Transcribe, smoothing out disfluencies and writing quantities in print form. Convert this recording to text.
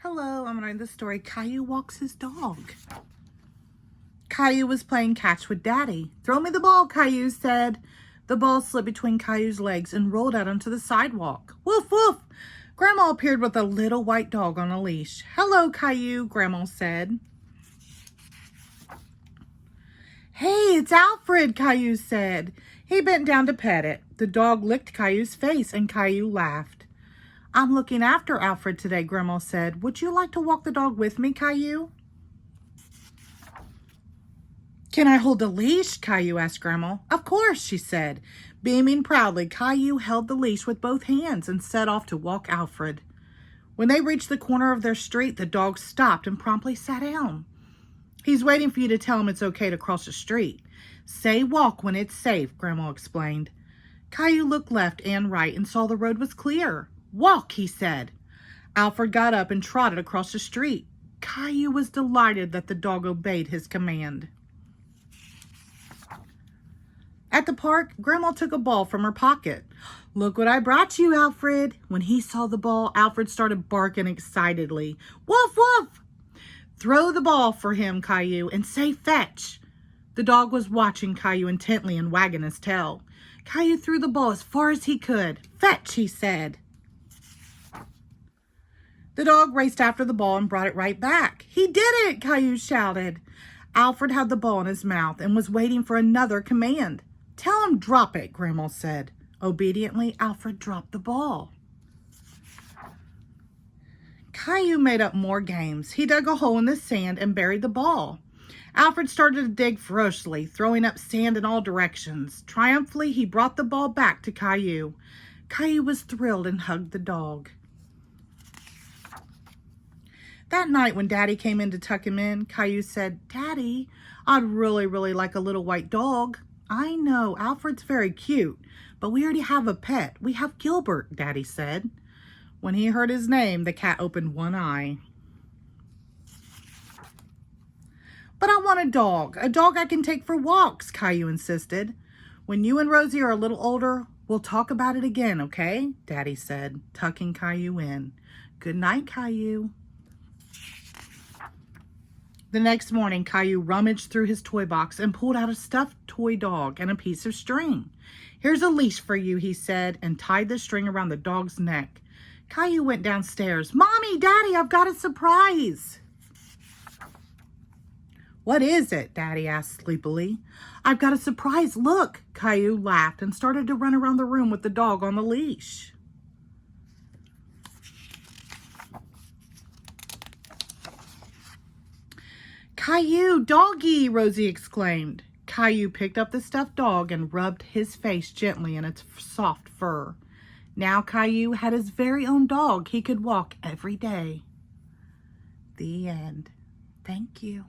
Hello, I'm writing the story Caillou Walks His Dog. Caillou was playing catch with Daddy. "Throw me the ball," Caillou said. The ball slipped between Caillou's legs and rolled out onto the sidewalk. Woof, woof! Grandma appeared with a little white dog on a leash. "Hello, Caillou," Grandma said. "Hey, it's Alfred," Caillou said. He bent down to pet it. The dog licked Caillou's face and Caillou laughed. "I'm looking after Alfred today," Grandma said. "Would you like to walk the dog with me, Caillou?" "Can I hold the leash?" Caillou asked Grandma. "Of course," she said. Beaming proudly, Caillou held the leash with both hands and set off to walk Alfred. When they reached the corner of their street, the dog stopped and promptly sat down. "He's waiting for you to tell him it's okay to cross the street. Say walk when it's safe," Grandma explained. Caillou looked left and right and saw the road was clear. "Walk," he said. Alfred got up and trotted across the street. Caillou was delighted that the dog obeyed his command. At the park, Grandma took a ball from her pocket. "Look what I brought you, Alfred." When he saw the ball, Alfred started barking excitedly. "Woof, woof!" "Throw the ball for him, Caillou, and say fetch." The dog was watching Caillou intently and wagging his tail. Caillou threw the ball as far as he could. "Fetch," he said. The dog raced after the ball and brought it right back. "He did it!" Caillou shouted. Alfred had the ball in his mouth and was waiting for another command. "Tell him drop it," Grandma said. Obediently, Alfred dropped the ball. Caillou made up more games. He dug a hole in the sand and buried the ball. Alfred started to dig ferociously, throwing up sand in all directions. Triumphantly, he brought the ball back to Caillou. Caillou was thrilled and hugged the dog. That night when Daddy came in to tuck him in, Caillou said, "Daddy, I'd really like a little white dog." "I know, Alfred's very cute, but we already have a pet. We have Gilbert," Daddy said. When he heard his name, the cat opened one eye. "But I want a dog I can take for walks," Caillou insisted. "When you and Rosie are a little older, we'll talk about it again, okay?" Daddy said, tucking Caillou in. "Good night, Caillou." The next morning, Caillou rummaged through his toy box and pulled out a stuffed toy dog and a piece of string. "Here's a leash for you," he said, and tied the string around the dog's neck. Caillou went downstairs. "Mommy, Daddy, I've got a surprise." "What is it?" Daddy asked sleepily. "I've got a surprise. Look." Caillou laughed and started to run around the room with the dog on the leash. "Caillou, doggy!" Rosie exclaimed. Caillou picked up the stuffed dog and rubbed his face gently in its soft fur. Now Caillou had his very own dog he could walk every day. The end. Thank you.